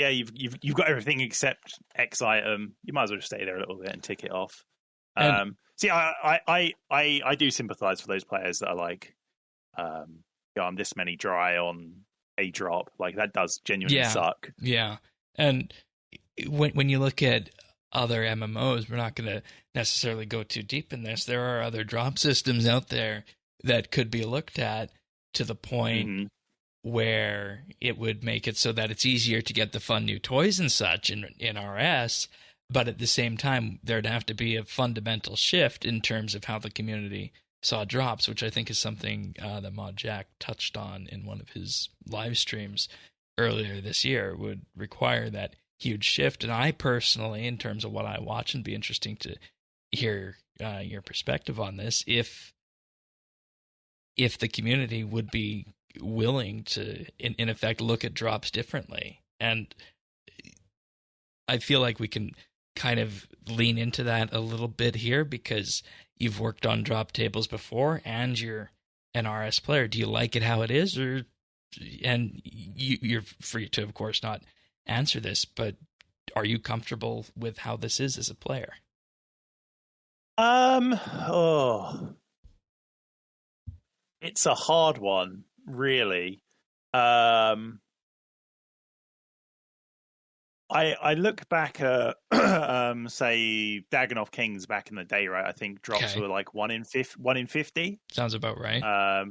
Yeah, you've got everything except X item. You might as well just stay there a little bit and tick it off. And See, I do sympathize for those players that are like, I'm this many dry on a drop. Like that does genuinely yeah, suck. yeah. And when you look at other MMOs, we're not going to necessarily go too deep in this. There are other drop systems out there that could be looked at to the point where it would make it so that it's easier to get the fun new toys and such in RS, but at the same time, there'd have to be a fundamental shift in terms of how the community saw drops, which I think is something that Mod Jack touched on in one of his live streams earlier this year. Would require that huge shift. And I personally, in terms of what I watch, and be interesting to hear your perspective on this, if the community would be willing to, in effect, look at drops differently. And I feel like we can kind of lean into that a little bit here because you've worked on drop tables before and you're an RS player. Do you like it how it is? And you're free to, of course, not answer this, but are you comfortable with how this is as a player? It's a hard one, really. I look back at say Dagannoth Kings back in the day, right? I think drops were like 1 in 50. Sounds about right.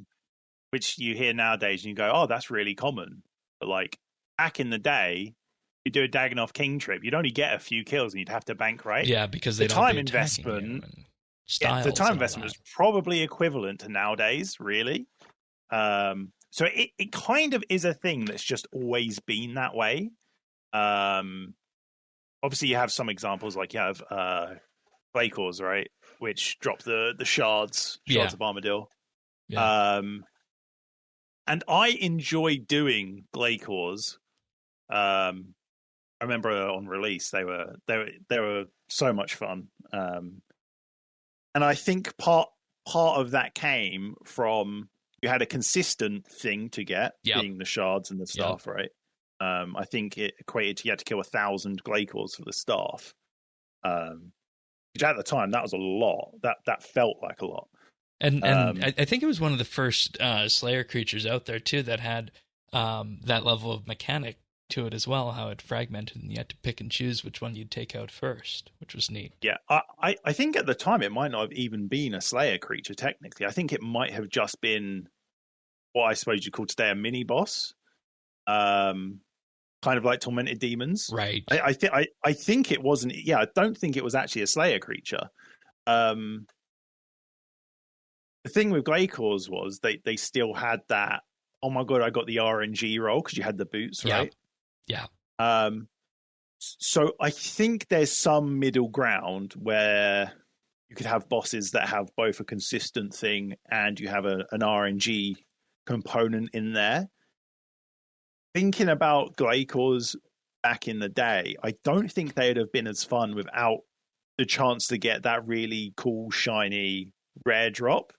Which you hear nowadays and you go, oh, that's really common. But like back in the day, you do a Dagannoth King trip, you'd only get a few kills and you'd have to bank, right? Yeah, because the time investment was probably equivalent to nowadays, really. So it kind of is a thing that's just always been that way. Obviously you have some examples, like you have Glacors, right, which drop the shards of Armadil. Yeah. And I enjoy doing Glacors. I remember on release they were so much fun. And I think part of that came from you had a consistent thing to get, being the shards and the staff, right? I think it equated to you had to kill 1,000 Glacors for the staff. Which at the time that was a lot. That felt like a lot. And I think it was one of the first Slayer creatures out there too that had that level of mechanic to it as well, how it fragmented and you had to pick and choose which one you'd take out first, which was neat. Yeah, I think at the time it might not have even been a Slayer creature technically. I think it might have just been what I suppose you'd call today a mini boss. Kind of like Tormented Demons. Right. I think it wasn't, I don't think it was actually a Slayer creature. The thing with Glacors was they still had that, oh my god, I got the RNG roll because you had the boots, right? Yeah. So I think there's some middle ground where you could have bosses that have both a consistent thing and you have an RNG component in there. Thinking about Glacors back in the day, I don't think they'd have been as fun without the chance to get that really cool, shiny, rare drop.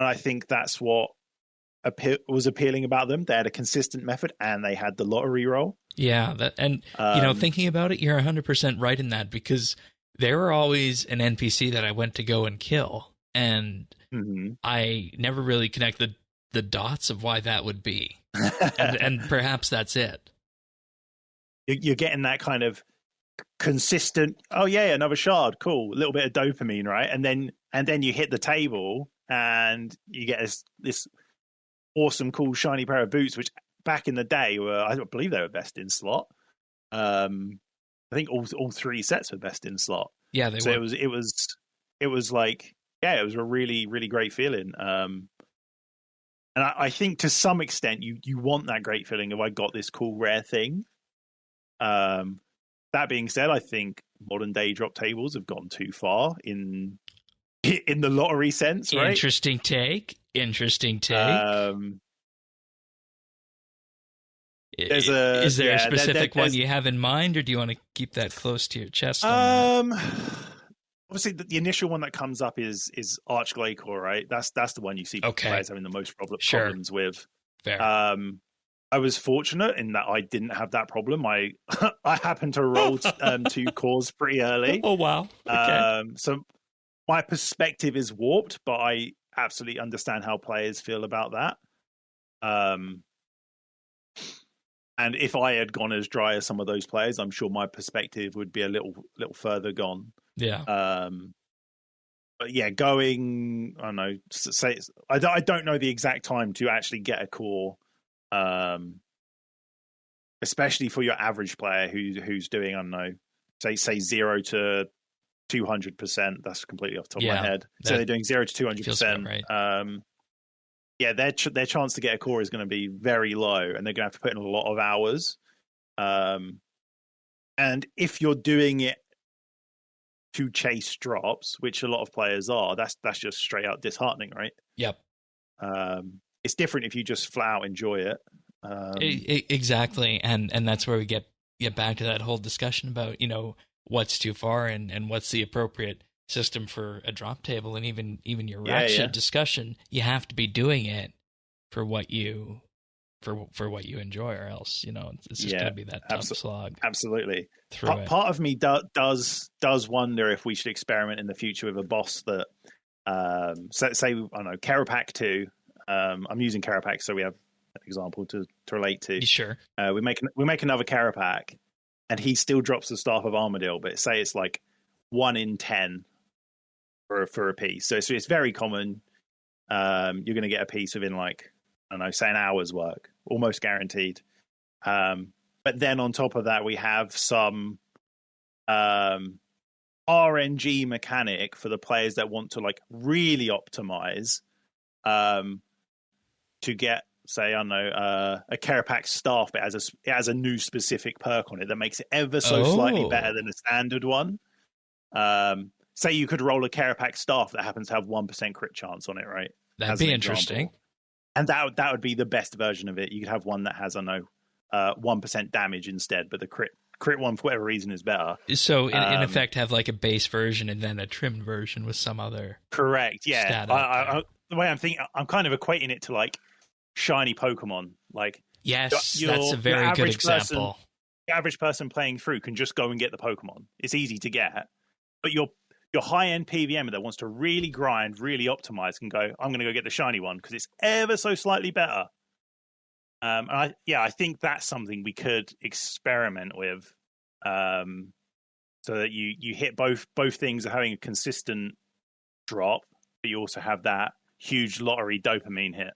And I think that's what was appealing about them. They had a consistent method and they had the lottery roll. Yeah, thinking about it, you're 100% right in that, because there were always an NPC that I went to go and kill, and I never really connected the dots of why that would be. and perhaps that's it. You're getting that kind of consistent, oh yeah, another shard, cool, a little bit of dopamine, right? And then you hit the table and you get this awesome, cool, shiny pair of boots, which back in the day were, I believe they were best in slot. I think all three sets were best in slot. Yeah, they were. It was like, it was a really, really great feeling. And I think to some extent you want that great feeling of I got this cool rare thing. That being said, I think modern day drop tables have gone too far in the lottery sense, right? Interesting take. Is there a specific one you have in mind, or do you want to keep that close to your chest? Obviously, the initial one that comes up is Arch Glacor, right? That's the one you see players having the most problems with. Fair. I was fortunate in that I didn't have that problem. I I happened to roll 2 cores pretty early. Oh wow. Okay. So my perspective is warped, but I absolutely understand how players feel about that. And if I had gone as dry as some of those players, I'm sure my perspective would be a little further gone. Yeah. But yeah, going, I don't know, say I don't know the exact time to actually get a core, especially for your average player who's doing, I don't know, say 0 to 200%. That's completely off the top of my head. So they're doing 0 to 200%. Right. Yeah, their chance to get a core is going to be very low, and they're going to have to put in a lot of hours. And if you're doing it to chase drops, which a lot of players are, that's just straight out disheartening, right? Yep. It's different if you just flat out enjoy it. Exactly, and that's where we get back to that whole discussion about, you know, what's too far and what's the appropriate system for a drop table, and even your ratchet discussion. You have to be doing it for what you for what you enjoy, or else, you know, it's just going to be that tough slog. Absolutely. Part of me does wonder if we should experiment in the future with a boss that, say I don't know, Kerapac 2. I'm using Kerapac so we have an example to relate to. Sure. We make another Kerapac, and he still drops the Staff of Armadillo, but say it's like 1 in 10 for a piece. So it's very common. You're going to get a piece within, like, I don't know, say an hour's work, almost guaranteed. But then on top of that, we have some RNG mechanic for the players that want to, like, really optimize to get, say, I don't know, a Kerapac staff, but it has a new specific perk on it that makes it ever so slightly better than a standard one. Say you could roll a Kerapac staff that happens to have 1% crit chance on it, right? That'd be interesting. And that would be the best version of it. You could have one that has, I don't know, 1% damage instead, but the crit one, for whatever reason, is better. So in effect, have like a base version and then a trimmed version with some other. Correct. Yeah. The way I'm thinking, I'm kind of equating it to like shiny Pokemon. Like, yes, that's a very good example. The average person playing through can just go and get the Pokemon. It's easy to get, but your high-end PVM that wants to really grind, really optimize, can go, I'm going to go get the shiny one because it's ever so slightly better. I think that's something we could experiment with, so that you hit both things of having a consistent drop, but you also have that huge lottery dopamine hit.